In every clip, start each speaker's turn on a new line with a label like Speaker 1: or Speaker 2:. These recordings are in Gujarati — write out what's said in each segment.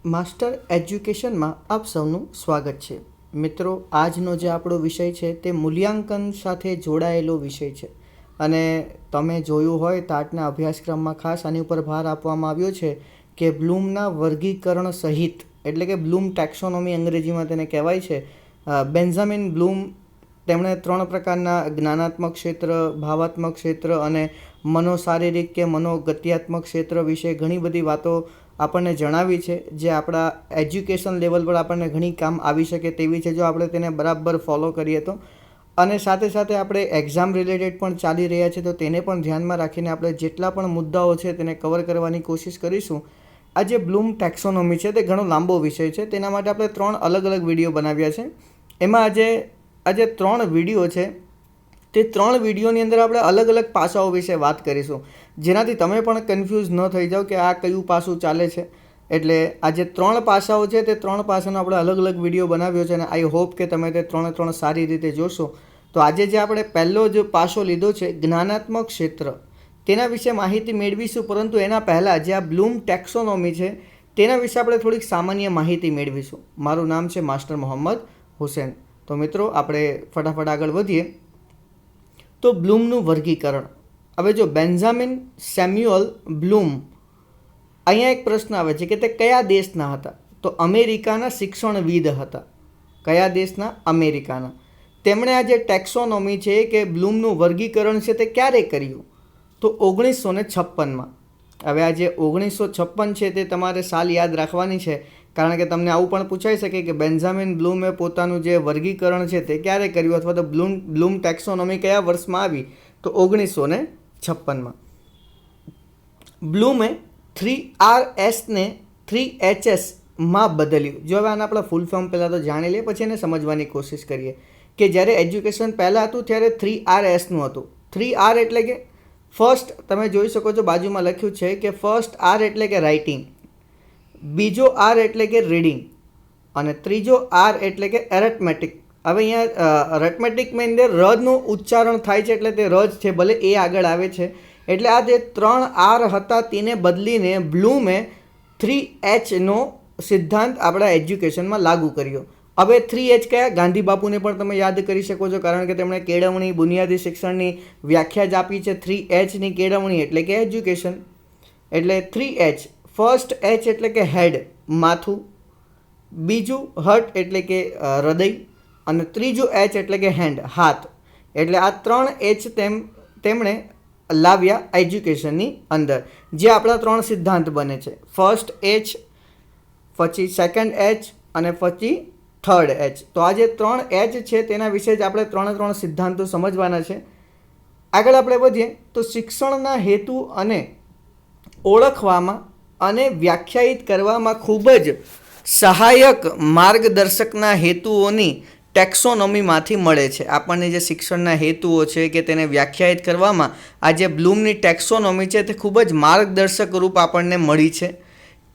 Speaker 1: માસ્ટર એજ્યુકેશનમાં આપ સૌનું સ્વાગત છે. મિત્રો, આજનો જે આપણો વિષય છે તે મૂલ્યાંકન સાથે જોડાયેલો વિષય છે અને તમે જોયું હોય તો આજના અભ્યાસક્રમમાં ખાસ આની ઉપર ભાર આપવામાં આવ્યો છે કે બ્લૂમના વર્ગીકરણ સહિત, એટલે કે બ્લૂમ ટેક્સોનોમી અંગ્રેજીમાં તેને કહેવાય છે. બેન્જામિન બ્લૂમ તેમણે 3 પ્રકારના જ્ઞાનાત્મક ક્ષેત્ર, ભાવાત્મક ક્ષેત્ર અને મનોશારીરિક કે મનોગત્યાત્મક ક્ષેત્ર વિશે ઘણી બધી વાતો આપણને જણાવી છે, જે આપણા એજ્યુકેશન લેવલ પર આપણને ઘણી કામ આવી શકે તેવી છે જો આપણે તેને બરાબર ફોલો કરીએ તો. અને સાથે સાથે આપણે એક્ઝામ રિલેટેડ પણ ચાલી રહ્યા છે, તો તેને પણ ધ્યાનમાં રાખીને આપણે જેટલા પણ મુદ્દાઓ છે તેને કવર કરવાની કોશિશ કરીશું. આ જે બ્લૂમ ટેક્સોનોમી છે તે ઘણો લાંબો વિષય છે, તેના માટે આપણે 3 અલગ અલગ વિડીયો બનાવ્યા છે. એમાં આજે 3 વિડીયો છે તે 3 વિડીયોની અંદર આપણે અલગ અલગ પાસાઓ વિશે વાત કરીશું, જેનાથી તમે પણ કન્ફ્યુઝ ન થઈ જાઓ કે આ કયું પાસું ચાલે છે. એટલે આ જે 3 પાસાઓ છે તે 3 પાસાનો આપણે અલગ અલગ વિડીયો બનાવ્યો છે અને આઈ હોપ કે તમે તે 3 સારી રીતે જોશો. તો આજે જે આપણે પહેલો જ પાસો લીધો છે જ્ઞાનાત્મક ક્ષેત્ર, તેના વિશે માહિતી મેળવીશું. પરંતુ એના પહેલાં જે આ બ્લૂમ ટેક્સોનોમી છે તેના વિશે આપણે થોડીક સામાન્ય માહિતી મેળવીશું. મારું નામ છે માસ્ટર મોહમ્મદ હુસેન. તો મિત્રો, આપણે ફટાફટ આગળ વધીએ. તો બ્લૂમનું વર્ગીકરણ. હવે જો બેન્જામિન સેમ્યુઅલ બ્લૂમ, અહીંયા એક પ્રશ્ન આવે છે કે તે કયા દેશના હતા? તો અમેરિકાના શિક્ષણવિદ હતા. કયા દેશના? અમેરિકાના. તેમણે આ જે ટેક્સોનોમી છે કે બ્લૂમનું વર્ગીકરણ છે તે ક્યારે કર્યું? તો 1956માં. હવે આ જે 1956 છે તે તમારે સાલ યાદ રાખવાની છે, કારણ કે તમને આવું પણ પૂછાઈ શકે કે બેન્જામિન બ્લૂમે પોતાનું જે વર્ગીકરણ છે તે ક્યારે કર્યું, અથવા તો બ્લૂમ ટેક્સોનોમી કયા વર્ષમાં આવી? તો 1956માં. બ્લૂમે 3Rs ને 3HS માં બદલ્યું. જો હવે આને આપણે ફૂલ ફોર્મ પહેલાં તો જાણી લઈએ, પછી એને સમજવાની કોશિશ કરીએ કે જ્યારે એજ્યુકેશન પહેલાં હતું ત્યારે 3Rsનું હતું. 3R એટલે કે ફર્સ્ટ, તમે જોઈ શકો છો બાજુમાં લખ્યું છે કે ફર્સ્ટ R એટલે કે રાઇટિંગ, બીજો R એટલે કે રીડિંગ અને ત્રીજો R એટલે કે એરેથમેટિક. હવે અહીંયા અરેથમેટિકમાં અંદર રનું ઉચ્ચારણ થાય છે એટલે તે રજ છે, ભલે એ આગળ આવે છે. એટલે આ જે 3 R હતા તેને બદલીને બ્લૂમે 3Hનો સિદ્ધાંત આપણા એજ્યુકેશનમાં લાગુ કર્યો. હવે 3H કયા? ગાંધી બાપુને પણ તમે યાદ કરી શકો છો, કારણ કે તેમણે કેળવણી, બુનિયાદી શિક્ષણની વ્યાખ્યા જ આપી છે. 3Hની કેળવણી એટલે કે એજ્યુકેશન. એટલે 3H. ફર્સ્ટ H એટલે કે હેડ, માથું, બીજું હર્ટ એટલે કે હૃદય અને ત્રીજું H એટલે કે હેન્ડ, હાથ. એટલે આ 3 H તેમણે લાવ્યા એજ્યુકેશનની અંદર, જે આપણા 3 સિદ્ધાંત બને છે. ફર્સ્ટ H, પછી સેકન્ડ H અને પછી થર્ડ H. તો આ જે 3 H છે તેના વિશે જ આપણે 3 સિદ્ધાંતો સમજવાના છે. આગળ આપણે વધીએ તો શિક્ષણના હેતુ અને ઓળખવામાં અને વ્યાખ્યાયિત કરવામાં ખૂબ જ સહાયક માર્ગદર્શકના હેતુઓની ટેક્સોનોમીમાંથી મળે છે. આપણને જે શિક્ષણના હેતુઓ છે કે તેને વ્યાખ્યાયિત કરવામાં આ જે બ્લૂમની ટેક્સોનોમી છે તે ખૂબ જ માર્ગદર્શક રૂપ આપણને મળી છે.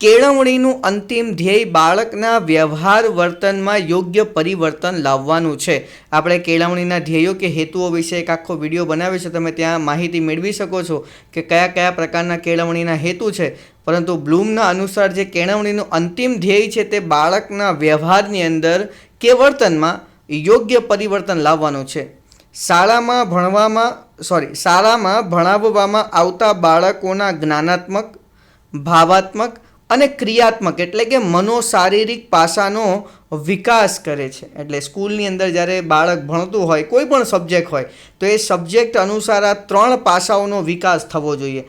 Speaker 1: કેળવણીનું અંતિમ ધ્યેય બાળકના વ્યવહાર વર્તનમાં યોગ્ય પરિવર્તન લાવવાનું છે. આપણે કેળવણીના ધ્યેયો કે હેતુઓ વિશે એક આખો વિડીયો બનાવ્યો છે, તમે ત્યાં માહિતી મેળવી શકો છો કે કયા કયા પ્રકારના કેળવણીના હેતુ છે. પરંતુ બ્લૂમના અનુસાર જે કેળવણીનું અંતિમ ધ્યેય છે તે બાળકના વ્યવહારની અંદર કે વર્તનમાં યોગ્ય પરિવર્તન લાવવાનું છે. શાળામાં ભણાવવામાં આવતા બાળકોના જ્ઞાનાત્મક, ભાવાત્મક અને ક્રિયાત્મક એટલે કે મનોશારીરિક પાસાનો વિકાસ કરે છે. એટલે સ્કૂલની અંદર જ્યારે બાળક ભણતું હોય, કોઈ પણ સબ્જેક્ટ હોય, તો એ સબ્જેક્ટ અનુસાર આ 3 પાસાઓનો વિકાસ થવો જોઈએ.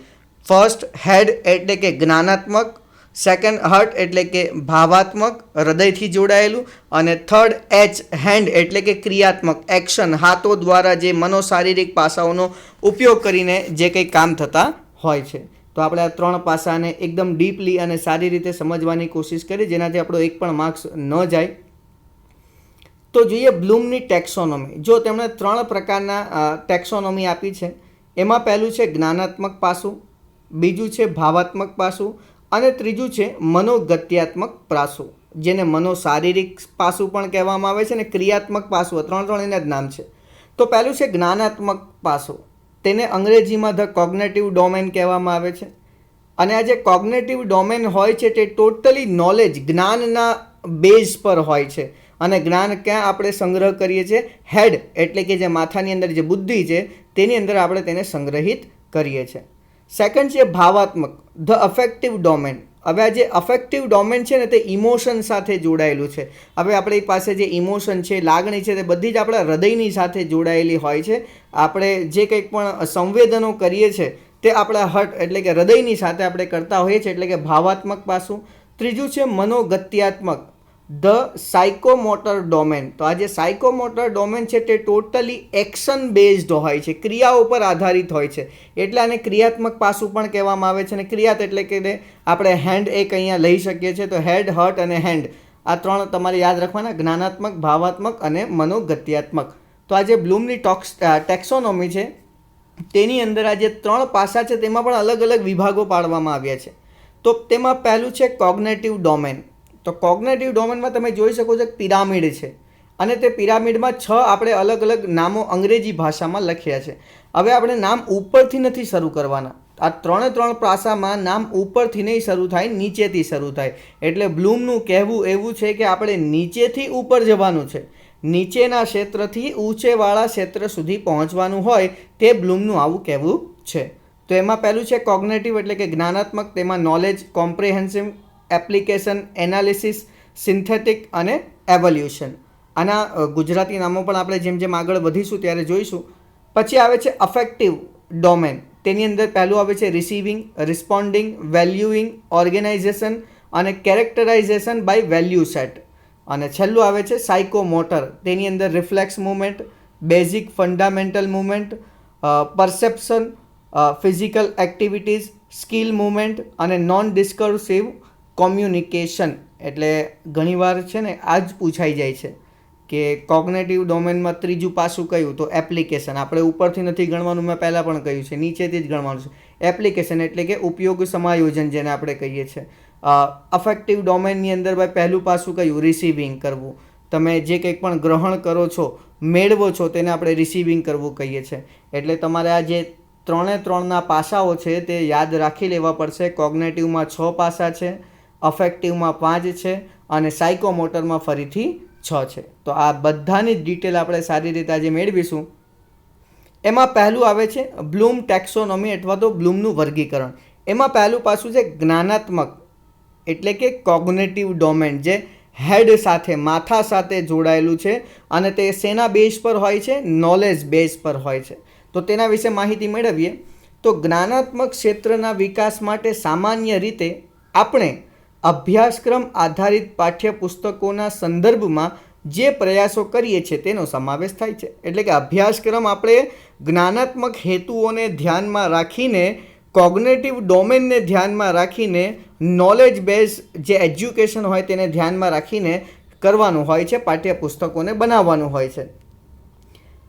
Speaker 1: ફર્સ્ટ હેડ એટલે કે જ્ઞાનાત્મક, સેકન્ડ હર્ટ એટલે કે ભાવાત્મક, હૃદયથી જોડાયેલું, અને થર્ડ H હેન્ડ એટલે કે ક્રિયાત્મક, એક્શન, હાથો દ્વારા જે મનોશારીરિક પાસાઓનો ઉપયોગ કરીને જે કંઈ કામ થતા હોય છે. તો આપણે આ 3 પાસાને એકદમ ડીપલી અને સારી રીતે સમજવાની કોશિશ કરી, જેનાથી આપણો એક પણ માર્ક્સ ન જાય. તો જોઈએ બ્લૂમની ટેક્સોનોમી. જો તેમણે 3 પ્રકારના ટેક્સોનોમી આપી છે, એમાં પહેલું છે જ્ઞાનાત્મક પાસું, બીજું છે ભાવાત્મક પાસું અને ત્રીજું છે મનોગત્યાત્મક પાસું, જેને મનોશારીરિક પાસું પણ કહેવામાં આવે છે અને ક્રિયાત્મક પાસું. 3 એના જ નામ છે. તો પહેલું છે જ્ઞાનાત્મક પાસું. તેને અંગ્રેજીમાં ધ કોગ્નેટિવ ડોમેન કહેવામાં આવે છે. અને આ જે કોગ્નેટિવ ડોમેન હોય છે તે ટોટલી નોલેજ જ્ઞાનના બેઝ પર હોય છે. અને જ્ઞાન ક્યાં આપણે સંગ્રહ કરીએ છીએ? હેડ એટલે કે જે માથાની અંદર જે બુદ્ધિ છે તેની અંદર આપણે તેને સંગ્રહિત કરીએ છીએ. સેકન્ડ છે ભાવાત્મક, ધ અફેક્ટિવ ડોમેન. હવે આ જે અફેક્ટિવ ડોમેન છે ને તે ઇમોશન સાથે જોડાયેલું છે. હવે આપણી પાસે જે ઇમોશન છે, લાગણી છે, તે બધી જ આપણા હૃદયની સાથે જોડાયેલી હોય છે. આપણે જે કંઈક પણ સંવેદનો કરીએ છીએ તે આપણા હર્ટ એટલે કે હૃદયની સાથે આપણે કરતા હોઈએ છીએ, એટલે કે ભાવાત્મક પાસું. ત્રીજું છે મનોગત્યાત્મક, ધ સાયકોમોટર ડોમેન. તો આ જે સાયકોમોટર ડોમેન છે તે ટોટલી એક્શન બેઝડ હોય છે, ક્રિયાઓ પર આધારિત હોય છે, એટલે આને ક્રિયાત્મક પાસું પણ કહેવામાં આવે છે. અને ક્રિયાત એટલે કે આપણે હેન્ડ એક અહીંયા લઈ શકીએ છીએ, તો હેડ, હર્ટ અને હેન્ડ આ ત્રણ તમારે યાદ રાખવાના, જ્ઞાનાત્મક, ભાવાત્મક અને મનોગત્યાત્મક. તો આ જે બ્લૂમની ટેક્સોનોમી છે તેની અંદર આ જે 3 પાસા છે તેમાં પણ અલગ અલગ વિભાગો પાડવામાં આવ્યા છે. તો તેમાં પહેલું છે કોગ્નેટિવ ડોમેન. તો કોગ્નેટિવ ડોમેનમાં તમે જોઈ શકો છો પિરામિડ છે, અને તે પિરામિડમાં 6 આપણે અલગ અલગ નામો અંગ્રેજી ભાષામાં લખ્યા છે. હવે આપણે નામ ઉપરથી નથી શરૂ કરવાના. આ 3 પાસામાં નામ ઉપરથી નહીં શરૂ થાય, નીચેથી શરૂ થાય. એટલે બ્લૂમનું કહેવું એવું છે કે આપણે નીચેથી ઉપર જવાનું છે, નીચેના ક્ષેત્રથી ઊંચેવાળા ક્ષેત્ર સુધી પહોંચવાનું હોય, તે બ્લૂમનું આવું કહેવું છે. તો એમાં પહેલું છે કોગ્નેટિવ એટલે કે જ્ઞાનાત્મક. તેમાં knowledge, comprehensive, application, analysis, synthetic અને એવોલ્યુશન. આના ગુજરાતી નામો પણ આપણે જેમ જેમ આગળ વધીશું ત્યારે જોઈશું. પછી આવે છે અફેક્ટિવ ડોમેન. તેની અંદર પહેલું આવે છે રિસીવિંગ, રિસ્પોન્ડિંગ, વેલ્યુઇંગ, ઓર્ગેનાઇઝેશન અને કેરેક્ટરાઇઝેશન બાય વેલ્યુ સેટ. અને છેલ્લું આવે છે સાયકોમોટર. તેની અંદર reflex movement, basic fundamental movement, perception, physical activities, skill movement અને નોન ડિસ્કર્સિવ કોમ્યુનિકેશન. એટલે ઘણીવાર છે ને આ જ પૂછાઈ જાય છે કે કોગ્નેટિવ ડોમેનમાં ત્રીજું પાસું કયું? તો એપ્લિકેશન. આપણે ઉપરથી નથી ગણવાનું, મેં પહેલાં પણ કહ્યું છે, નીચેથી જ ગણવાનું છે. એપ્લિકેશન એટલે કે ઉપયોગ સમાયોજન જેને આપણે કહીએ છીએ. અફેક્ટિવ ડોમેનની અંદર ભાઈ પહેલું પાસું કયું? રિસીવિંગ કરવું. તમે જે કંઈક પણ ગ્રહણ કરો છો, મેળવો છો, તેને આપણે રિસીવિંગ કરવું કહીએ છીએ. એટલે તમારે આ જે 3 પાસાઓ છે તે યાદ રાખી લેવા પડશે. કોગ્નેટિવમાં 6 પાસા છે, અફેક્ટિવમાં 5 છે અને સાયકોમોટરમાં ફરીથી 6 છે. તો આ બધાની જ ડિટેલ આપણે સારી રીતે આજે મેળવીશું. એમાં પહેલું આવે છે બ્લૂમ ટેક્સોનોમી અથવા તો બ્લૂમનું વર્ગીકરણ. એમાં પહેલું પાસું છે જ્ઞાનાત્મક એટલે કે કોગ્નેટિવ ડોમેન, જે હેડ સાથે, માથા સાથે જોડાયેલું છે. અને તે શેના બેઝ પર હોય છે? નોલેજ બેઝ પર હોય છે. તો તેના વિશે માહિતી મેળવીએ. તો જ્ઞાનાત્મક ક્ષેત્રના વિકાસ માટે સામાન્ય રીતે આપણે અભ્યાસક્રમ આધારિત પાઠ્યપુસ્તકોના સંદર્ભમાં જે પ્રયાસો કરીએ છીએ તેનો સમાવેશ થાય છે. એટલે કે અભ્યાસક્રમ આપણે જ્ઞાનાત્મક હેતુઓને ધ્યાનમાં રાખીને, કોગ્નેટિવ ડોમેનને ધ્યાનમાં રાખીને, નોલેજ બેઝ જે એજ્યુકેશન હોય તેને ધ્યાનમાં રાખીને કરવાનું હોય છે, પાઠ્યપુસ્તકોને બનાવવાનું હોય છે.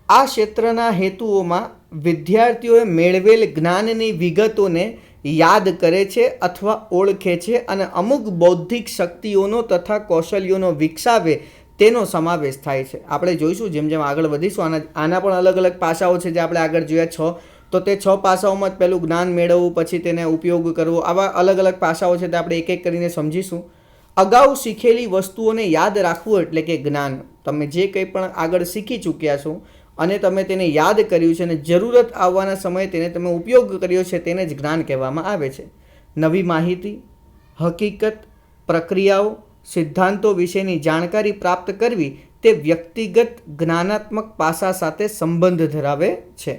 Speaker 1: આ ક્ષેત્રના હેતુઓમાં વિદ્યાર્થીઓએ મેળવેલ જ્ઞાનની વિગતોને યાદ કરે છે અથવા ઓળખે છે અને અમુક બૌદ્ધિક શક્તિઓનો તથા કૌશલ્યોનો વિકસાવે તેનો સમાવેશ થાય છે. આપણે જોઈશું જેમ જેમ આગળ વધીશું આના પણ અલગ અલગ પાસાઓ છે જે આપણે આગળ જોયા 6. તો તે 6 પાસાઓમાં જ પહેલું જ્ઞાન મેળવવું, પછી તેને ઉપયોગ કરવો, આવા અલગ અલગ પાસાઓ છે તે આપણે એક એક કરીને સમજીશું. અગાઉ શીખેલી વસ્તુઓને યાદ રાખવું એટલે કે જ્ઞાન. તમે જે કંઈ પણ આગળ શીખી ચૂક્યા છો અને તમે તેને યાદ કર્યું છે અને જરૂરત આવવાના સમયે તેને તમે ઉપયોગ કર્યો છે તેને જ જ્ઞાન કહેવામાં આવે છે. નવી માહિતી, હકીકત, પ્રક્રિયાઓ, સિદ્ધાંતો વિશેની જાણકારી પ્રાપ્ત કરવી તે વ્યક્તિગત જ્ઞાનાત્મક પાસા સાથે સંબંધ ધરાવે છે.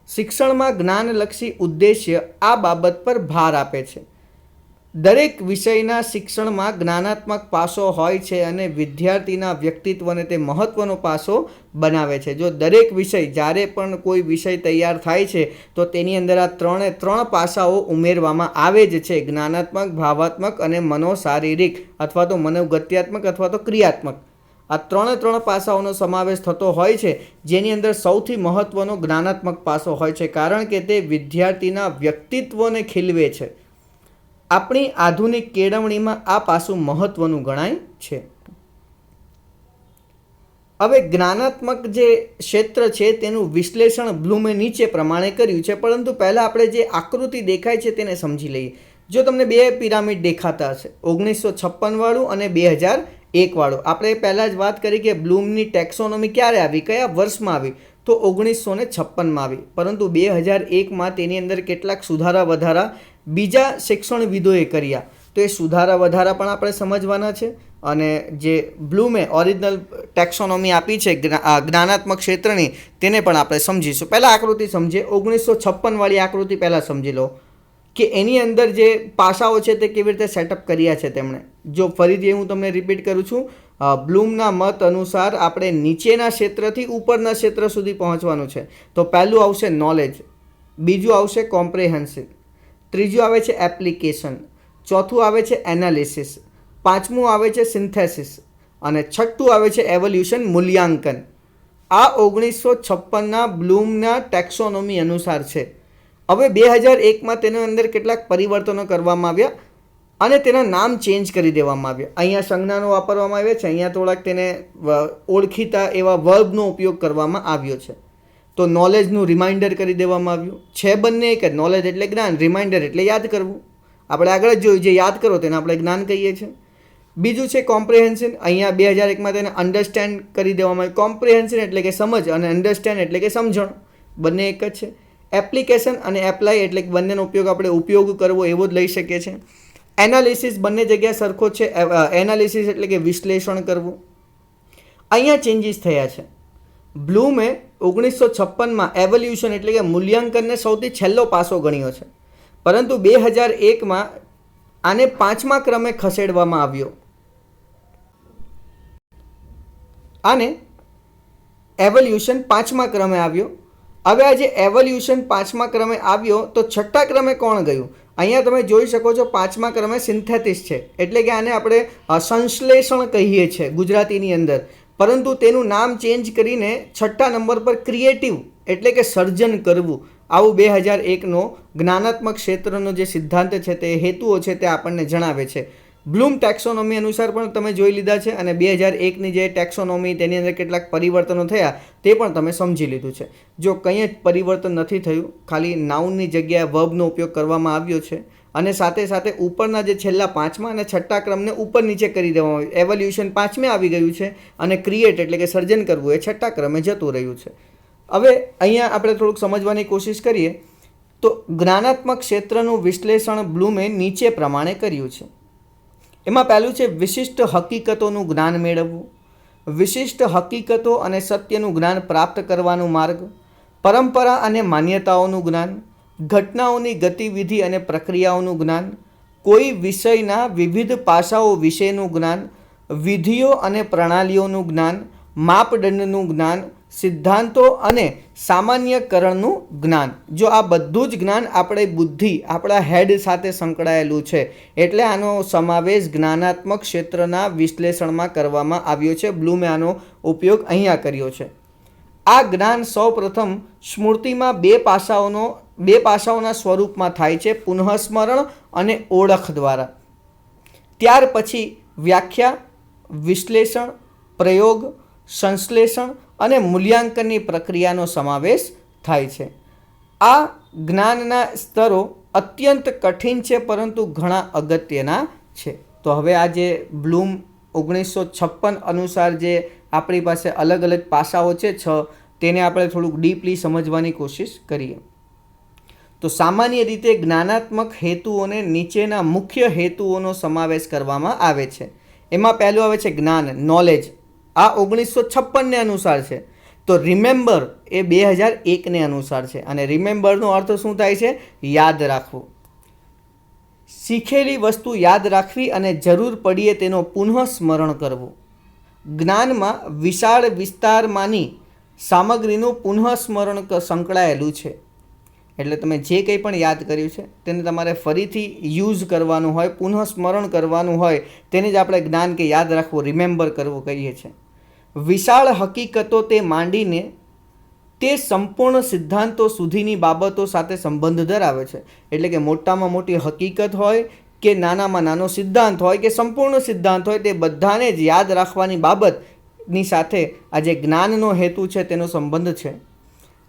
Speaker 1: શિક્ષણમાં જ્ઞાનલક્ષી ઉદ્દેશ્ય આ બાબત પર ભાર આપે છે. દરેક વિષયના શિક્ષણમાં જ્ઞાનાત્મક પાસો હોય છે અને વિદ્યાર્થીના વ્યક્તિત્વને તે મહત્ત્વનો પાસો બનાવે છે. જો દરેક વિષય, જ્યારે પણ કોઈ વિષય તૈયાર થાય છે તો તેની અંદર આ 3 પાસાઓ ઉમેરવામાં આવે જ છે. જ્ઞાનાત્મક, ભાવાત્મક અને મનોશારીરિક અથવા તો મનોગત્યાત્મક અથવા તો ક્રિયાત્મક. આ 3 પાસાઓનો સમાવેશ થતો હોય છે, જેની અંદર સૌથી મહત્ત્વનો જ્ઞાનાત્મક પાસો હોય છે, કારણ કે તે વિદ્યાર્થીના વ્યક્તિત્વને ખીલવે છે. આપણી આધુનિક કેળવણીમાં આ પાસું મહત્ત્વનું ગણાય છે. હવે જ્ઞાનાત્મક જે ક્ષેત્ર છે તેનું વિશ્લેષણ બ્લૂમે નીચે પ્રમાણે કર્યું છે, પરંતુ પહેલાં આપણે જે આકૃતિ દેખાય છે તેને સમજી લઈએ. જો તમને બે પિરામિડ દેખાતા હશે, 1956 વાળું અને 2001 વાળું. આપણે પહેલાં જ વાત કરી કે બ્લૂમની ટેક્સોનોમી ક્યારે આવી, કયા વર્ષમાં આવી, તો 1956માં આવી. પરંતુ 2001માં તેની અંદર કેટલાક સુધારા વધારા બીજા શિક્ષણવિદોએ કર્યા. તો એ સુધારા વધારા પણ આપણે સમજવાના છે. અને જે બ્લૂમે ઓરિજિનલ ટેક્સોનોમી આપી છે જ્ઞાનાત્મક ક્ષેત્રની, તેને પણ આપણે સમજીશું. પહેલાં આકૃતિ સમજીએ. 1956 વાળી આકૃતિ પહેલાં સમજી લો કે એની અંદર જે પાસાઓ છે તે કેવી રીતે સેટઅપ કર્યા છે તેમણે. જો ફરીથી હું તમને રિપીટ કરું છું, બ્લૂમના મત અનુસાર આપણે નીચેના ક્ષેત્રથી ઉપરના ક્ષેત્ર સુધી પહોંચવાનું છે. તો પહેલું આવશે નોલેજ, બીજું આવશે કોમ્પ્રેહેન્શન, ત્રીજું આવે છે એપ્લિકેશન, ચોથું આવે છે એનાલિસિસ, પાંચમું આવે છે સિન્થેસિસ અને છઠ્ઠું આવે છે એવોલ્યુશન, મૂલ્યાંકન. આ 1956ના બ્લૂમના ટેક્સોનોમી અનુસાર છે. હવે 2001માં તેના અંદર કેટલાક પરિવર્તનો કરવામાં આવ્યા અને તેના નામ ચેન્જ કરી દેવામાં આવ્યા. અહીંયા સંજ્ઞાનો વાપરવામાં આવ્યા છે, અહીંયા થોડાક તેને ઓળખીતા એવા વર્બનો ઉપયોગ કરવામાં આવ્યો છે. તો નોલેજનું રિમાઇન્ડર કરી દેવામાં આવ્યું છે. બંને એક જ, નોલેજ એટલે જ્ઞાન, રિમાઇન્ડર એટલે યાદ કરવું. આપણે આગળ જ જોયું, જે યાદ કરો તેને આપણે જ્ઞાન કહીએ છીએ. બીજું છે કોમ્પ્રિહેન્શન. અહીંયા 2001માં તેને અન્ડરસ્ટેન્ડ કરી દેવામાં આવ્યું. કોમ્પ્રિહેન્શન એટલે કે સમજ અને અન્ડરસ્ટેન્ડ એટલે કે સમજણ, બંને એક જ છે. એપ્લિકેશન અને એપ્લાય એટલે કે બંનેનો ઉપયોગ આપણે ઉપયોગ કરવો એવો જ લઈ શકીએ છીએ. એનાલિસિસ બંને જગ્યાએ સરખો છે. એનાલિસિસ એટલે કે વિશ્લેષણ કરવું. અહીંયા ચેન્જીસ થયા છે. બ્લૂમે 1956માં એવોલ્યુશન એટલે કે મૂલ્યાંકનને સૌથી છેલ્લો પાસો ગણ્યો છે, પરંતુ 2001માં આને 5મા ક્રમે ખસેડવામાં આવ્યો. આને એવોલ્યુશન 5મા ક્રમે આવ્યો. હવે આ જે એવોલ્યુશન 5મા ક્રમે આવ્યો તો 6ઠ્ઠા ક્રમે કોણ ગયું? અહીંયા તમે જોઈ શકો છો 5મા ક્રમે સિન્થેસિસ છે, એટલે કે આને આપણે સંશ્લેષણ કહીએ છીએ ગુજરાતીની અંદર, પરંતુ તેનું નામ ચેન્જ કરીને 6ઠ્ઠા નંબર પર ક્રિએટિવ એટલે કે સર્જન કરવું, આવું 2001નો જ્ઞાનાત્મક ક્ષેત્રનો જે સિદ્ધાંત છે તે હેતુઓ છે તે આપણને જણાવે છે. બ્લૂમ ટેક્સોનોમી અનુસાર પણ તમે જોઈ લીધા છે અને 2001ની જે ટેક્સોનોમી તેની અંદર કેટલાક પરિવર્તનો થયા તે પણ તમે સમજી લીધું છે. જો કંઈ જ પરિવર્તન નથી થયું, ખાલી નાઉનની જગ્યાએ વર્બનો ઉપયોગ કરવામાં આવ્યો છે અને સાથે સાથે ઉપરના જે છેલ્લા 5મા અને 6ઠ્ઠા ક્રમને ઉપર નીચે કરી દેવામાં આવ્યું. એવોલ્યુશન 5મે આવી ગયું છે અને ક્રિએટ એટલે કે સર્જન કરવું એ 6ઠ્ઠા ક્રમે જતું રહ્યું છે. હવે અહીંયા આપણે થોડુંક સમજવાની કોશિશ કરીએ તો જ્ઞાનાત્મક ક્ષેત્રનું વિશ્લેષણ બ્લૂમે નીચે પ્રમાણે કર્યું છે. એમાં પહેલું છે વિશિષ્ટ હકીકતોનું જ્ઞાન મેળવવું, વિશિષ્ટ હકીકતો અને સત્યનું જ્ઞાન પ્રાપ્ત કરવાનો માર્ગ, પરંપરા અને માન્યતાઓનું જ્ઞાન, ઘટનાઓની ગતિવિધિ અને પ્રક્રિયાઓનું જ્ઞાન, કોઈ વિષયના વિવિધ પાસાઓ વિશેનું જ્ઞાન, વિધિઓ અને પ્રણાલીઓનું જ્ઞાન, માપદંડનું જ્ઞાન, સિદ્ધાંતો અને સામાન્યકરણનું જ્ઞાન. જો આ બધું જ જ્ઞાન આપણી બુદ્ધિ, આપણા હેડ સાથે સંકળાયેલું છે, એટલે આનો સમાવેશ જ્ઞાનાત્મક ક્ષેત્રના વિશ્લેષણમાં કરવામાં આવ્યો છે. બ્લૂમે આનો ઉપયોગ અહીંયા કર્યો છે. આ જ્ઞાન સૌપ્રથમ સ્મૃતિમાં બે પાસાઓના સ્વરૂપમાં થાય છે, પુનઃસ્મરણ અને ઓળખ દ્વારા. ત્યાર પછી વ્યાખ્યા, વિશ્લેષણ, પ્રયોગ, સંશ્લેષણ અને મૂલ્યાંકનની પ્રક્રિયાનો સમાવેશ થાય છે. આ જ્ઞાનના સ્તરો અત્યંત કઠિન છે પરંતુ ઘણા અગત્યના છે. તો હવે આ જે બ્લૂમ 1956 અનુસાર જે આપણી પાસે અલગ અલગ પાસાઓ છે 6, તેને આપણે થોડુંક ડીપલી સમજવાની કોશિશ કરીએ. તો સામાન્ય રીતે જ્ઞાનાત્મક હેતુઓને નીચેના મુખ્ય હેતુઓનો સમાવેશ કરવામાં આવે છે. એમાં પહેલું આવે છે જ્ઞાન, નોલેજ. આ 1956ને અનુસાર છે. તો રિમેમ્બર એ 2001ને અનુસાર છે. અને રિમેમ્બરનો અર્થ શું થાય છે? યાદ રાખવું. શીખેલી વસ્તુ યાદ રાખવી અને જરૂર પડીએ તેનો પુનઃ સ્મરણ કરવું. જ્ઞાનમાં વિશાળ વિસ્તારમાંની સામગ્રીનું પુનઃ સ્મરણ સંકળાયેલું છે. એટલે તમે જે કંઈ પણ યાદ કર્યું છે તેને તમારે ફરીથી યુઝ કરવાનું હોય, પુનઃ સ્મરણ કરવાનું હોય, તેને જ આપણે જ્ઞાન કે યાદ રાખવું, રિમેમ્બર કરવું કહીએ છીએ. વિશાળ હકીકતો તે માંડીને તે સંપૂર્ણ સિદ્ધાંતો સુધીની બાબતો સાથે સંબંધ ધરાવે છે. એટલે કે મોટામાં મોટી હકીકત હોય કે નાનામાં નાનો સિદ્ધાંત હોય કે સંપૂર્ણ સિદ્ધાંત હોય, તે બધાને જ યાદ રાખવાની બાબતની સાથે આ જે જ્ઞાનનો હેતુ છે તેનો સંબંધ છે.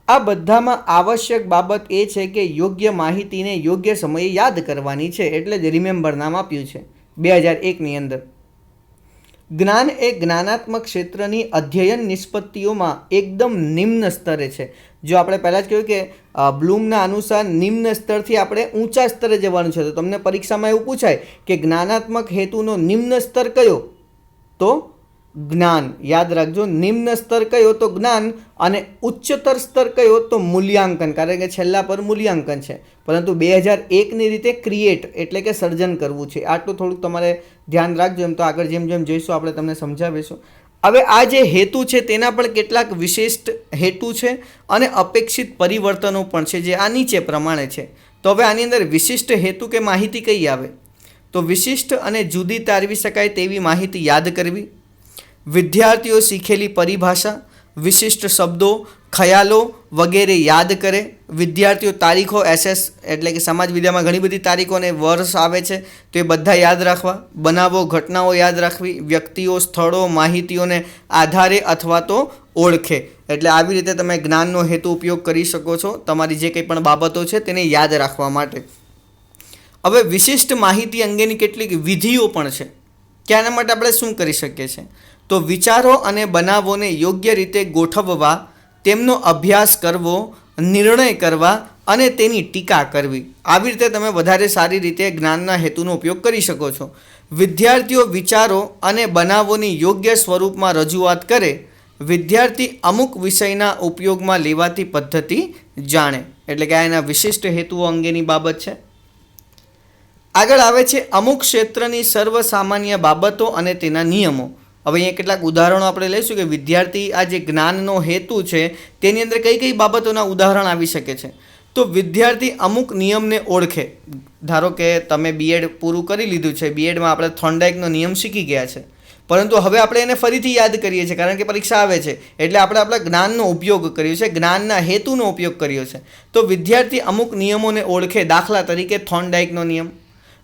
Speaker 1: આ બધામાં આવશ્યક બાબત એ છે કે યોગ્ય માહિતીને યોગ્ય સમયે યાદ કરવાની છે, એટલે જ રિમેમ્બર નામ આપ્યું છે 2001ની અંદર. જ્ઞાન એ જ્ઞાનાત્મક ક્ષેત્રની અધ્યયન નિષ્પત્તિઓમાં એકદમ નિમ્ન સ્તરે છે. જો આપણે પહેલાં જ કહ્યું કે બ્લૂમના અનુસાર નિમ્ન સ્તરથી આપણે ઊંચા સ્તરે જવાનું છે, તો તમને પરીક્ષામાં એવું પૂછાય કે જ્ઞાનાત્મક હેતુનો નિમ્ન સ્તર કયો, તો જ્ઞાન. યાદ રાખજો, નિમ્ન સ્તર કયો તો જ્ઞાન, અને ઉચ્ચતર સ્તર કયો તો મૂલ્યાંકન, કારણ કે છેલ્લા પર મૂલ્યાંકન છે. પરંતુ 2001ની રીતે ક્રિએટ એટલે કે સર્જન કરવું છે. આટલું થોડુંક તમારે ધ્યાન રાખજો, એમ તો આગળ જેમ જેમ જોઈશું આપણે તમને સમજાવીશું. હવે આ જે હેતુ છે તેના પણ કેટલાક વિશિષ્ટ હેતુ છે અને અપેક્ષિત પરિવર્તનો પણ છે, જે આ નીચે પ્રમાણે છે. તો હવે આની અંદર વિશિષ્ટ હેતુ કે માહિતી કઈ આવે, તો વિશિષ્ટ અને જુદી તારવી શકાય તેવી માહિતી યાદ કરવી, વિદ્યાર્થીઓ શીખેલી પરિભાષા, વિશિષ્ટ શબ્દો, ખ્યાલો વગેરે યાદ કરે. વિદ્યાર્થીઓ તારીખો, એસએસ એટલે કે સમાજ વિદ્યામાં ઘણી બધી તારીખો અને વર્ષ આવે છે, તો એ બધા યાદ રાખવા. બનાવો, ઘટનાઓ યાદ રાખવી. વ્યક્તિઓ, સ્થળો, માહિતીઓને આધારે અથવા તો ઓળખે. એટલે આવી રીતે તમે જ્ઞાનનો હેતુ ઉપયોગ કરી શકો છો તમારી જે કંઈ પણ બાબતો છે તેને યાદ રાખવા માટે. હવે વિશિષ્ટ માહિતી અંગેની કેટલીક વિધિઓ પણ છે કે આના માટે આપણે શું કરી શકીએ છીએ, તો વિચારો અને બનાવોને યોગ્ય રીતે ગોઠવવા, તેમનો અભ્યાસ કરવો, નિર્ણય કરવા અને તેની ટીકા કરવી. આવી રીતે તમે વધારે સારી રીતે જ્ઞાનના હેતુનો ઉપયોગ કરી શકો છો. વિદ્યાર્થીઓ વિચારો અને બનાવોની યોગ્ય સ્વરૂપમાં રજૂઆત કરે. વિદ્યાર્થી અમુક વિષયના ઉપયોગમાં લેવાતી પદ્ધતિ જાણે. એટલે કે આ એના વિશિષ્ટ હેતુઓ અંગેની બાબત છે. આગળ આવે છે અમુક ક્ષેત્રની સર્વસામાન્ય બાબતો અને તેના નિયમો. હવે અહીંયા કેટલાક ઉદાહરણો આપણે લઈશું કે વિદ્યાર્થી આ જે જ્ઞાનનો હેતુ છે તેની અંદર કઈ કઈ બાબતોના ઉદાહરણ આવી શકે છે. તો વિદ્યાર્થી અમુક નિયમને ઓળખે. ધારો કે તમે બીએડ પૂરું કરી લીધું છે, બીએડમાં આપણે થોર્નડાઇકનો નિયમ શીખી ગયા છે, પરંતુ હવે આપણે એને ફરીથી યાદ કરીએ છીએ કારણ કે પરીક્ષા આવે છે, એટલે આપણે આપણા જ્ઞાનનો ઉપયોગ કર્યો છે, જ્ઞાનના હેતુનો ઉપયોગ કર્યો છે. તો વિદ્યાર્થી અમુક નિયમોને ઓળખે, દાખલા તરીકે થોર્નડાઇકનો નિયમ.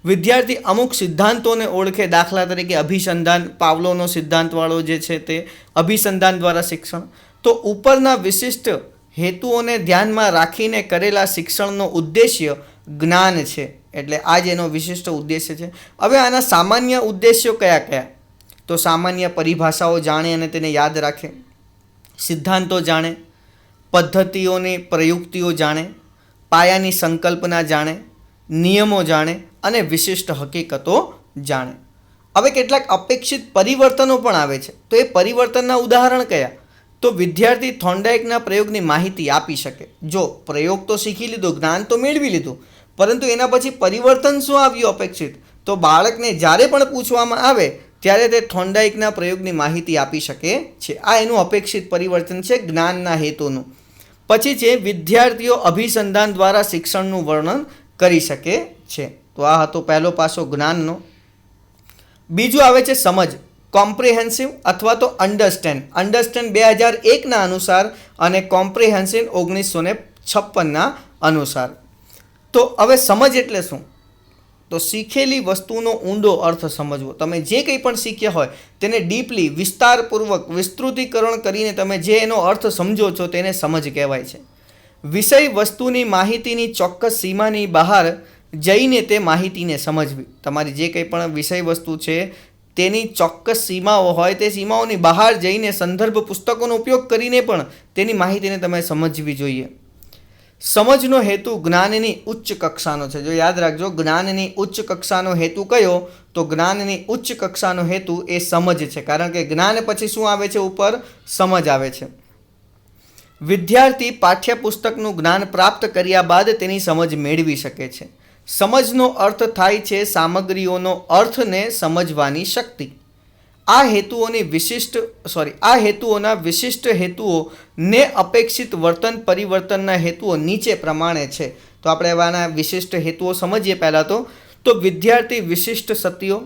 Speaker 1: વિદ્યાર્થી અમુક સિદ્ધાંતોને ઓળખે, દાખલા તરીકે અભિસંધાન, પાવલોનો સિદ્ધાંતવાળો જે છે તે અભિસંધાન દ્વારા શિક્ષણ. તો ઉપરના વિશિષ્ટ હેતુઓને ધ્યાનમાં રાખીને કરેલા શિક્ષણનો ઉદ્દેશ્ય જ્ઞાન છે. એટલે આ જ એનો વિશિષ્ટ ઉદ્દેશ્ય છે. હવે આના સામાન્ય ઉદ્દેશ્યો કયા કયા, તો સામાન્ય પરિભાષાઓ જાણે અને તેને યાદ રાખે, સિદ્ધાંતો જાણે, પદ્ધતિઓની પ્રયુક્તિઓ જાણે, પાયાની સંકલ્પના જાણે, નિયમો જાણે અને વિશિષ્ટ હકીકતો જાણે. હવે કેટલાક અપેક્ષિત પરિવર્તનો પણ આવે છે, તો એ પરિવર્તનના ઉદાહરણ કયા, તો વિદ્યાર્થી થોર્નડાઇકના પ્રયોગની માહિતી આપી શકે. જો પ્રયોગ તો શીખી લીધો, જ્ઞાન તો મેળવી લીધું, પરંતુ એના પછી પરિવર્તન શું આવ્યું અપેક્ષિત, તો બાળકને જ્યારે પણ પૂછવામાં આવે ત્યારે તે થોર્નડાઇકના પ્રયોગની માહિતી આપી શકે છે. આ એનું અપેક્ષિત પરિવર્તન છે જ્ઞાનના હેતુનું. પછી છે વિદ્યાર્થીઓ અભિસંધાન દ્વારા શિક્ષણનું વર્ણન કરી શકે છે. તો આ હતો પહેલો પાસો જ્ઞાનનો. બીજું આવે છે સમજ, કોમ્પ્રિહેન્સિવ અથવા તો અન્ડરસ્ટેન્ડ. અન્ડરસ્ટેન્ડ 2001ના અનુસાર અને કોમ્પ્રિહેન્સિવ 1956ના અનુસાર. તો હવે સમજ એટલે શું, તો શીખેલી વસ્તુનો ઊંડો અર્થ સમજવો. તમે જે કંઈ પણ શીખ્યા હોય તેને ડીપલી, વિસ્તારપૂર્વક વિસ્તૃતીકરણ કરીને તમે જે એનો અર્થ સમજો છો તેને સમજ કહેવાય છે. વિષય વસ્તુની માહિતીની ચોક્કસ સીમાની બહાર જઈને તે માહિતીને સમજવી. તમારી જે કંઈ પણ વિષય વસ્તુ છે તેની ચોક્કસ સીમાઓ હોય, તે સીમાઓની બહાર જઈને સંદર્ભ પુસ્તકોનો ઉપયોગ કરીને પણ તેની માહિતીને તમે સમજવી જોઈએ. સમજનો હેતુ જ્ઞાનની ઉચ્ચ કક્ષાનો છે. જો યાદ રાખજો, જ્ઞાનની ઉચ્ચ કક્ષાનો હેતુ કયો, તો જ્ઞાનની ઉચ્ચ કક્ષાનો હેતુ એ સમજ છે, કારણ કે જ્ઞાન પછી શું આવે છે, ઉપર સમજ આવે છે. વિદ્યાર્થી પાઠ્યપુસ્તકનું જ્ઞાન પ્રાપ્ત કર્યા બાદ તેની સમજ મેળવી શકે છે. સમજનો અર્થ થાય છે સામગ્રીઓનો અર્થને સમજવાની શક્તિ. આ હેતુઓના વિશિષ્ટ હેતુઓને અપેક્ષિત વર્તન પરિવર્તનના હેતુઓ નીચે પ્રમાણે છે. તો આપણે આના વિશિષ્ટ હેતુઓ સમજીએ. પહેલાં તો વિદ્યાર્થી વિશિષ્ટ સત્યો,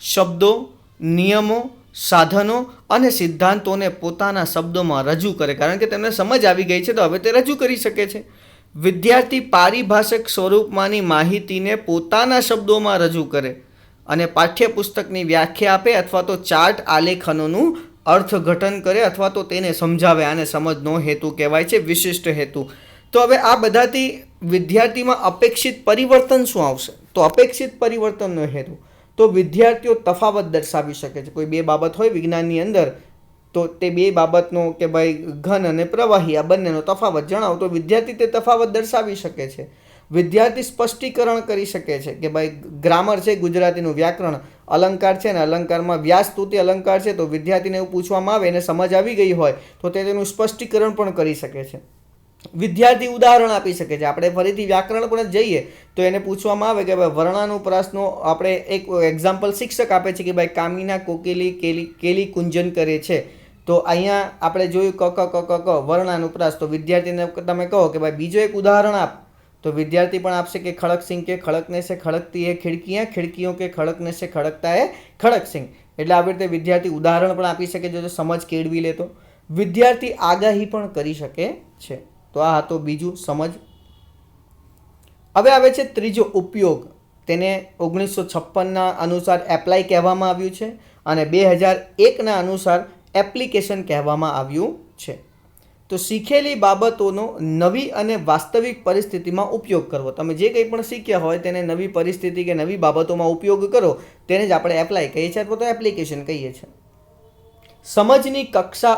Speaker 1: શબ્દો, નિયમો, સાધનો અને સિદ્ધાંતોને પોતાના શબ્દોમાં રજૂ કરે, કારણ કે તેમને સમજ આવી ગઈ છે તો હવે તે રજૂ કરી શકે છે. વિદ્યાર્થી પારિભાષિક સ્વરૂપમાંની માહિતીને પોતાના શબ્દોમાં રજૂ કરે અને પાઠ્યપુસ્તકની વ્યાખ્યા આપે અથવા તો ચાર્ટ આલેખનોનું અર્થઘટન કરે અથવા તો તેને સમજાવે. આને સમજનો હેતુ કહેવાય છે, વિશિષ્ટ હેતુ. તો હવે આ બધાથી વિદ્યાર્થીમાં અપેક્ષિત પરિવર્તન શું આવશે? તો અપેક્ષિત પરિવર્તનનો હેતુ તો વિદ્યાર્થીઓ તફાવત દર્શાવી શકે છે. કોઈ બે બાબત હોય વિજ્ઞાનની અંદર, તો તે બે બાબતનો કે ભાઈ ઘન અને પ્રવાહી આ બંનેનો તફાવત જણાવો તો વિદ્યાર્થી તે તફાવત દર્શાવી શકે છે. વિદ્યાર્થી સ્પષ્ટીકરણ કરી શકે છે કે ભાઈ ગ્રામર છે ગુજરાતીનું, વ્યાકરણ, અલંકાર છે ને અલંકારમાં વ્યાસ સ્તુતિ અલંકાર છે, તો વિદ્યાર્થીને એવું પૂછવામાં આવે એને સમજ આવી ગઈ હોય તો તે તેનું સ્પષ્ટીકરણ પણ કરી શકે છે. વિદ્યાર્થી ઉદાહરણ આપી શકે છે. આપણે ફરીથી વ્યાકરણ પણ જઈએ તો એને પૂછવામાં આવે કે ભાઈ વર્ણાનુપ્રાસનો આપણે એક એક્ઝામ્પલ શિક્ષક આપે છે કે ભાઈ કામિના કોકિલી કેલી કુંજન કરે છે. તો અહીંયા આપણે જોયું ક ક ક ક ક વર્ણાનુપ્રાસ, તો વિદ્યાર્થીને તમે કહો કે ભાઈ બીજો એક ઉદાહરણ આપ, તો વિદ્યાર્થી પણ આપશે કે ખડક સિંહ કે ખડકને સે ખડકતી હે ખિડકિયાँ, ખિડકીઓ કે ખડકને સે ખડકતા હે ખડક સિંહ. એટલે આવી રીતે વિદ્યાર્થી ઉદાહરણ પણ આપી શકે છે જો સમજ કેળવી લે તો. વિદ્યાર્થી આગાહી પણ કરી શકે છે. તો આ હતો બીજું, સમજ. હવે આવે છે ત્રીજો, ઉપયોગ. તેને 1956ના અનુસાર એપ્લાય કહેવામાં આવ્યું છે અને 2001ના અનુસાર એપ્લિકેશન કહેવામાં આવ્યું છે. તો શીખેલી બાબતોનો નવી અને વાસ્તવિક પરિસ્થિતિમાં ઉપયોગ કરવો. તમે જે કંઈ પણ શીખ્યા હોય તેને નવી પરિસ્થિતિ કે નવી બાબતોમાં ઉપયોગ કરો તેને જ આપણે એપ્લાય કહીએ છીએ અથવા તો એપ્લિકેશન કહીએ છીએ. સમજની કક્ષા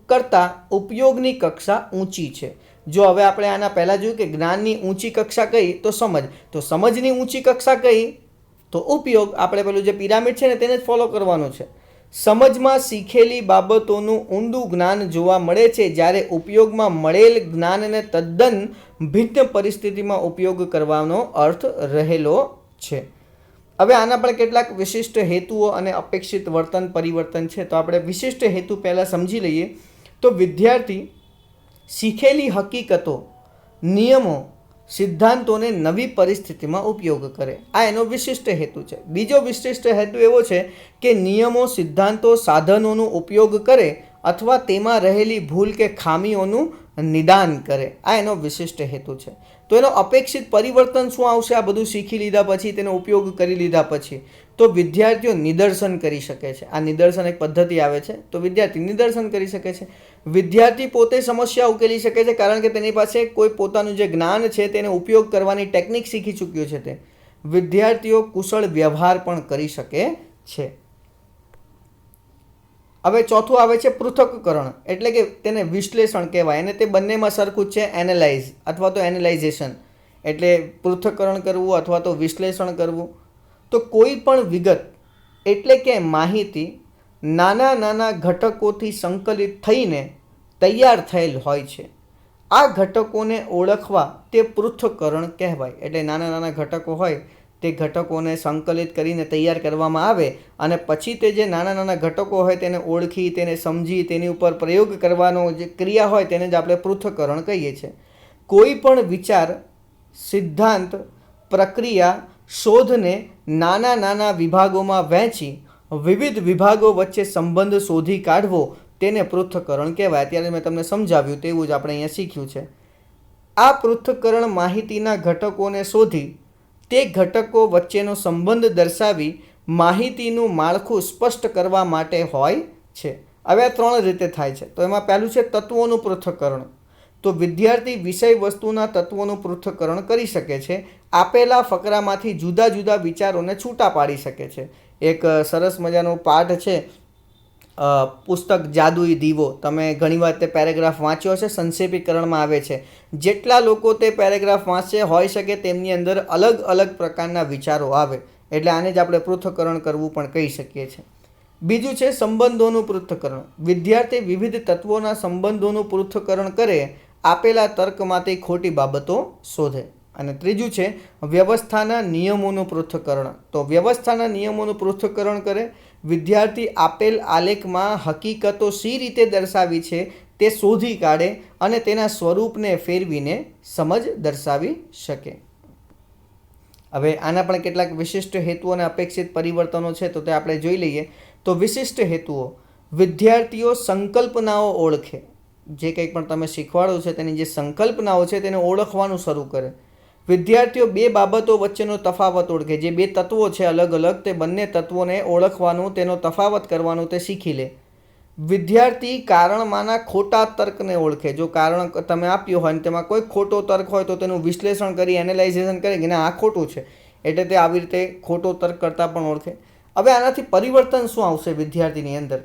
Speaker 1: કરતાં ઉપયોગની કક્ષા ઊંચી છે. જો હવે આપણે આના પહેલાં જોયું કે જ્ઞાનની ઊંચી કક્ષા કઈ તો સમજ, તો સમજની ઊંચી કક્ષા કઈ તો ઉપયોગ. આપણે પેલું જે પિરામિડ છે ને તેને જ ફોલો કરવાનું છે. સમજમાં શીખેલી બાબતોનું ઊંડું જ્ઞાન જોવા મળે છે, જ્યારે ઉપયોગમાં મળેલ જ્ઞાનને તદ્દન ભિન્ન પરિસ્થિતિમાં ઉપયોગ કરવાનો અર્થ રહેલો છે. હવે આના પણ કેટલાક વિશિષ્ટ હેતુઓ અને અપેક્ષિત વર્તન પરિવર્તન છે. તો આપણે વિશિષ્ટ હેતુ પહેલાં સમજી લઈએ. તો વિદ્યાર્થી શીખેલી હકીકતો, નિયમો, સિદ્ધાંતોને નવી પરિસ્થિતિમાં ઉપયોગ કરે. આ એનો વિશિષ્ટ હેતુ છે. બીજો વિશિષ્ટ હેતુ એવો છે કે નિયમો, સિદ્ધાંતો, સાધનોનો ઉપયોગ કરે અથવા તેમાં રહેલી ભૂલ કે ખામીઓનું નિદાન કરે. આ એનો વિશિષ્ટ હેતુ છે. તો એનો અપેક્ષિત પરિવર્તન શું આવશે? આ બધું શીખી લીધા પછી, તેનો ઉપયોગ કરી લીધા પછી તો વિદ્યાર્થીઓ નિદર્શન કરી શકે છે. આ નિદર્શન એક પદ્ધતિ આવે છે, તો વિદ્યાર્થી નિદર્શન કરી શકે છે. વિદ્યાર્થી પોતે સમસ્યા ઉકેલી શકે છે કારણ કે તેની પાસે કોઈ પોતાનું જે જ્ઞાન છે તેને ઉપયોગ કરવાની ટેકનિક શીખી ચૂક્યો છે. તે વિદ્યાર્થીઓ કુશળ વ્યવહાર પણ કરી શકે છે. હવે ચોથું આવે છે પૃથક્કરણ, એટલે કે તેને વિશ્લેષણ કહેવાય. અને તે બંનેમાં સરખું જ છે, એનાલાઇઝ અથવા તો એનાલાઇઝેશન. એટલે પૃથક્કરણ કરવું અથવા તો વિશ્લેષણ કરવું. તો કોઈ પણ વિગત એટલે કે માહિતી નાના નાના ઘટકોથી સંકલિત થઈને તૈયાર થયેલ હોય છે. આ ઘટકોને ઓળખવા તે પૃથક્કરણ કહેવાય. એટલે નાના નાના ઘટકો હોય તે ઘટકોને સંકલિત કરીને તૈયાર કરવામાં આવે અને પછી તે જે નાના નાના ઘટકો હોય તેને ઓળખી, તેને સમજી, તેની ઉપર પ્રયોગ કરવાનો જે ક્રિયા હોય તેને જ આપણે પૃથક્કરણ કહીએ છીએ. કોઈ પણ વિચાર, સિદ્ધાંત, પ્રક્રિયા, શોધને નાના નાના વિભાગોમાં વહેંચી વિવિધ વિભાગો વચ્ચે સંબંધ શોધી કાઢવો તેને પૃથક્કરણ કહેવાય. અત્યારે મેં તમને સમજાવ્યું તેવું જ આપણે અહીંયા શીખ્યું છે. આ પૃથક્કરણ માહિતીના ઘટકોને શોધી તે ઘટકો વચ્ચેનો સંબંધ દર્શાવી માહિતીનું માળખું સ્પષ્ટ કરવા માટે હોય છે. હવે આ 3 રીતે થાય છે. તો એમાં પહેલું છે તત્વોનું પૃથક્કરણ. તો વિદ્યાર્થી વિષય વસ્તુના તત્વોનું પૃથક્કરણ કરી શકે છે. આપેલા ફકરામાંથી જુદા જુદા વિચારોને છૂટા પાડી શકે છે. એક સરસ મજાનો પાઠ છે પુસ્તક જાદુઈ દીવો. તમે ઘણીવાર તે પેરેગ્રાફ વાંચ્યો હશે, સંક્ષેપીકરણમાં આવે છે. જેટલા લોકો તે પેરેગ્રાફ વાંચે હોઈ શકે તેમની અંદર અલગ અલગ પ્રકારના વિચારો આવે. એટલે આને જ આપણે પૃથક્કરણ કરવું પણ કહી શકીએ છીએ. બીજું છે સંબંધોનું પૃથક્કરણ. વિદ્યાર્થી વિવિધ તત્વોના સંબંધોનું પૃથક્કરણ કરે, આપેલા તર્કમાંથી ખોટી બાબતો શોધે. અને ત્રીજું છે વ્યવસ્થાના નિયમોનું પૃથક્કરણ. તો વ્યવસ્થાના નિયમોનું પૃથક્કરણ કરે. વિદ્યાર્થી આપેલ આલેખમાં હકીકતો શી રીતે દર્શાવી છે તે શોધી કાઢે અને તેના સ્વરૂપને ફેરવીને સમજ દર્શાવી શકે. હવે આના પણ કેટલાક વિશિષ્ટ હેતુઓ અને અપેક્ષિત પરિવર્તનો છે, તો તે આપણે જોઈ લઈએ. તો વિશિષ્ટ હેતુઓ: વિદ્યાર્થીઓ સંકલ્પનાઓ ઓળખે. જે કંઈ પણ તમે શીખવાડો છે તેની જે સંકલ્પનાઓ છે તેને ઓળખવાનું શરૂ કરે. વિદ્યાર્થીઓ બે બાબતો વચ્ચેનો તફાવત ઓળખે. જે બે તત્વો છે અલગ અલગ, તે બંને તત્વોને ઓળખવાનું, તેનો તફાવત કરવાનું તે શીખી લે. વિદ્યાર્થી કારણમાંના ખોટા તર્કને ઓળખે. જો કારણ તમે આપ્યું હોય અને તેમાં કોઈ ખોટો તર્ક હોય તો તેનું વિશ્લેષણ કરી એનાલાઇઝેશન કરી કે ના આ ખોટું છે, એટલે તે આવી રીતે ખોટો તર્ક કરતાં પણ ઓળખે. હવે આનાથી પરિવર્તન શું આવશે વિદ્યાર્થીની અંદર?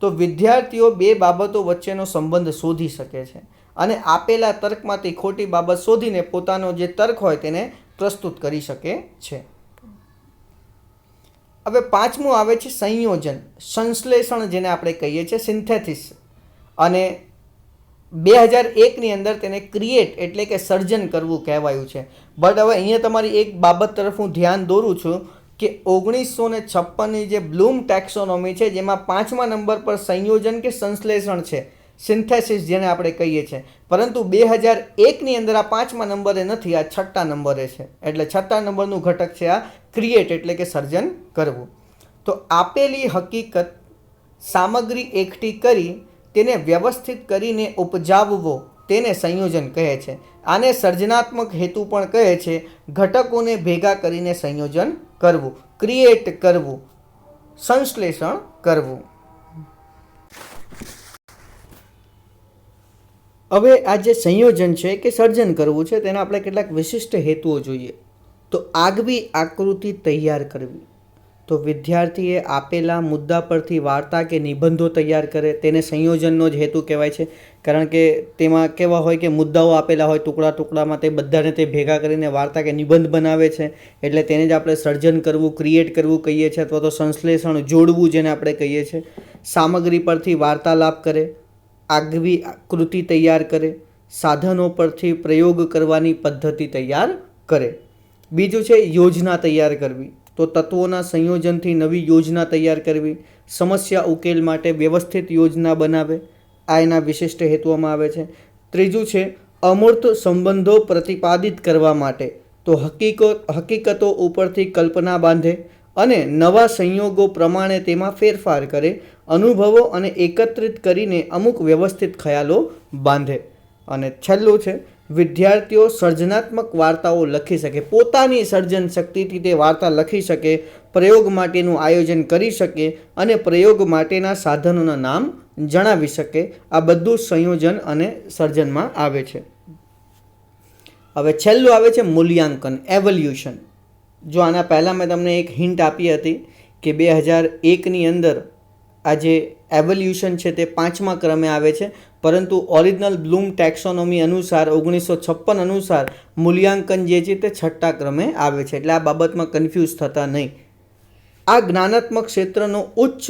Speaker 1: તો વિદ્યાર્થીઓ બે બાબતો વચ્ચેનો સંબંધ શોધી શકે છે અને આપેલા તર્કમાંથી ખોટી બાબત શોધીને પોતાનો જે તર્ક હોય તેને પ્રસ્તુત કરી શકે છે. હવે પાંચમું આવે છે સંયોજન, સંશ્લેષણ જેને આપણે કહીએ છીએ, સિન્થેસિસ. અને 2001ની અંદર તેને ક્રિએટ એટલે કે સર્જન કરવું કહેવાયું છે. બટ હવે અહીંયા તમારી એક બાબત તરફ હું ધ્યાન દોરું છું કે 1956ની જે બ્લૂમ ટેક્સોનોમી છે જેમાં 5મા નંબર પર સંયોજન કે સંશ્લેષણ છે, સિન્થેસિસ જેને આપણે કહીએ છીએ, પરંતુ 2001ની અંદર આ 5મા નંબરે નથી, આ 6ઠ્ઠા નંબરે છે. એટલે 6ઠ્ઠા નંબરનું ઘટક છે આ ક્રિએટ એટલે કે સર્જન કરવું. તો આપેલી હકીકત સામગ્રી એકઠી કરી તેને વ્યવસ્થિત કરીને ઉપજાવવો તેને સંયોજન કહે છે. આને સર્જનાત્મક હેતુ પણ કહે છે. ઘટકોને ભેગા કરીને સંયોજન કરવું, ક્રિએટ કરવું, સંશ્લેષણ કરવું. હવે આ જે સંયોજન છે કે સર્જન કરવું છે તેના આપણે કેટલાક વિશિષ્ટ હેતુઓ જોઈએ. તો આગવી આકૃતિ તૈયાર કરવી. તો વિદ્યાર્થીએ આપેલા મુદ્દા પરથી વાર્તા કે નિબંધો તૈયાર કરે તેને સંયોજનનો જ હેતુ કહેવાય છે. કારણ કે તેમાં કેવા હોય કે મુદ્દાઓ આપેલા હોય ટુકડા ટુકડામાં, તે બધાને તે ભેગા કરીને વાર્તા કે નિબંધ બનાવે છે. એટલે તેને જ આપણે સર્જન કરવું, ક્રિએટ કરવું કહીએ છીએ, અથવા તો સંશ્લેષણ, જોડવું જેને આપણે કહીએ છીએ. સામગ્રી પરથી વાર્તાલાપ કરે, આગવી આકૃતિ તૈયાર કરે, સાધનો પરથી પ્રયોગ કરવાની પદ્ધતિ તૈયાર કરે. બીજું છે યોજના તૈયાર કરવી. તો તત્વોના સંયોજનથી નવી યોજના તૈયાર કરવી, સમસ્યા ઉકેલ માટે વ્યવસ્થિત યોજના બનાવે. આ એના વિશિષ્ટ હેતુઓમાં આવે છે. ત્રીજું છે અમૂર્ત સંબંધો પ્રતિપાદિત કરવા માટે. તો હકીકતો ઉપરથી કલ્પના બાંધે અને નવા સંયોગો પ્રમાણે તેમાં ફેરફાર કરે, અનુભવો અને એકત્રિત કરીને અમુક વ્યવસ્થિત ખ્યાલો બાંધે. અને છેલ્લું છે વિદ્યાર્થીઓ સર્જનાત્મક વાર્તાઓ લખી શકે, પોતાની સર્જન શક્તિથી તે વાર્તા લખી શકે, પ્રયોગ માટેનું આયોજન કરી શકે અને પ્રયોગ માટેના સાધનોના નામ જણાવી શકે. આ બધું સંયોજન અને સર્જનમાં આવે છે. હવે છેલ્લું આવે છે મૂલ્યાંકન, એવલ્યુશન. જો આના પહેલાં મેં તમને એક હિન્ટ આપી હતી કે 2001ની અંદર આ જે એવલ્યુશન છે તે 5મા ક્રમે આવે છે, પરંતુ ઓરિજિનલ બ્લૂમ ટેક્સોનોમી અનુસાર 1956 અનુસાર મૂલ્યાંકન જે છે તે 6ઠ્ઠા ક્રમે આવે છે. એટલે આ બાબતમાં કન્ફ્યુઝ થતા નહીં. આ જ્ઞાનાત્મક ક્ષેત્રનો ઉચ્ચ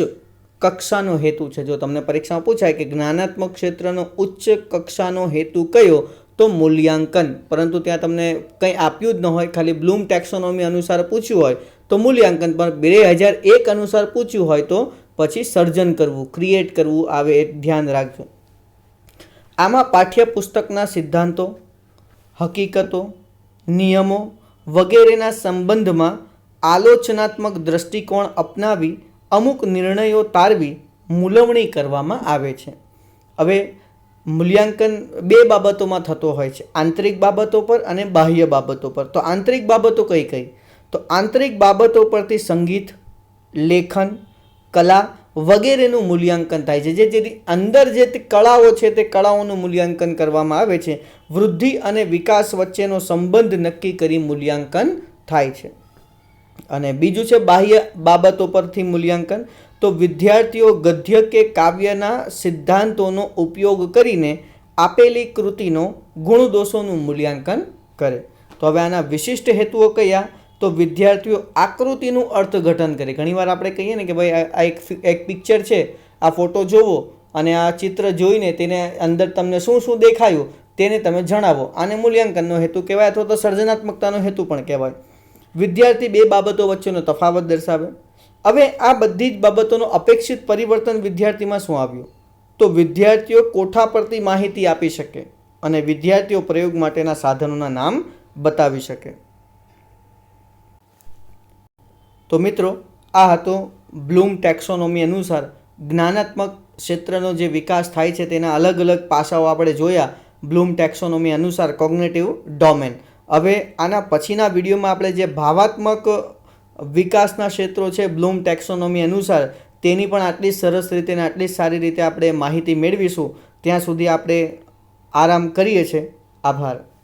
Speaker 1: કક્ષાનો હેતુ છે. જો તમને પરીક્ષામાં પૂછાય કે જ્ઞાનાત્મક ક્ષેત્રનો ઉચ્ચ કક્ષાનો હેતુ કયો, તો મૂલ્યાંકન. પરંતુ ત્યાં તમને કંઈ આપ્યું જ ન હોય, ખાલી બ્લૂમ ટેક્સોનોમી અનુસાર પૂછ્યું હોય તો મૂલ્યાંકન, પણ 2001 અનુસાર પૂછ્યું હોય તો પછી સર્જન કરવું, ક્રિએટ કરવું આવે, એ ધ્યાન રાખજો. આમાં પાઠ્યપુસ્તકના સિદ્ધાંતો, હકીકતો, નિયમો વગેરેના સંબંધમાં આલોચનાત્મક દૃષ્ટિકોણ અપનાવી અમુક નિર્ણયો તારવી મૂલવણી કરવામાં આવે છે. હવે મૂલ્યાંકન બે બાબતોમાં થતો હોય છે, આંતરિક બાબતો પર અને બાહ્ય બાબતો પર. તો આંતરિક બાબતો કઈ કઈ? તો આંતરિક બાબતો પરથી સંગીત, લેખન, કલા વગેરેનું મૂલ્યાંકન થાય છે. જેથી અંદર જે કળાઓ છે તે કળાઓનું મૂલ્યાંકન કરવામાં આવે છે. વૃદ્ધિ અને વિકાસ વચ્ચેનો સંબંધ નક્કી કરી મૂલ્યાંકન થાય છે. અને બીજું છે બાહ્ય બાબતો પરથી મૂલ્યાંકન. તો વિદ્યાર્થીઓ ગદ્ય કે કાવ્યના સિદ્ધાંતોનો ઉપયોગ કરીને આપેલી કૃતિનો ગુણદોષોનું મૂલ્યાંકન કરે. તો હવે આના વિશિષ્ટ હેતુઓ કયા? તો વિદ્યાર્થીઓ આકૃતિનું અર્થઘટન કરે. ઘણીવાર આપણે કહીએ ને કે ભાઈ આ એક પિક્ચર છે, આ ફોટો જોવો અને આ ચિત્ર જોઈને તેને અંદર તમને શું શું દેખાયું તેને તમે જણાવો. આને મૂલ્યાંકનનો હેતુ કહેવાય, અથવા તો સર્જનાત્મકતાનો હેતુ પણ કહેવાય. વિદ્યાર્થી બે બાબતો વચ્ચેનો તફાવત દર્શાવે. હવે આ બધી જ બાબતોનો અપેક્ષિત પરિવર્તન વિદ્યાર્થીમાં શું આવ્યું? તો વિદ્યાર્થીઓ કોઠા પરથી માહિતી આપી શકે અને વિદ્યાર્થીઓ પ્રયોગ માટેના સાધનોના નામ બતાવી શકે. તો મિત્રો, આ હતો બ્લૂમ ટેક્સોનોમી અનુસાર જ્ઞાનાત્મક ક્ષેત્રનો જે વિકાસ થાય છે તેના અલગ અલગ પાસાઓ આપણે જોયા. બ્લૂમ ટેક્સોનોમી અનુસાર કોગ્નિટિવ ડોમેન. હવે આના પછીના વિડીયોમાં આપણે જે ભાવાત્મક વિકાસના ક્ષેત્રો છે બ્લૂમ ટેક્સોનોમી અનુસાર તેની પણ આટલી જ સરસ રીતે અને આટલી જ સારી રીતે આપણે માહિતી મેળવીશું. ત્યાં સુધી આપણે આરામ કરીએ છીએ. આભાર.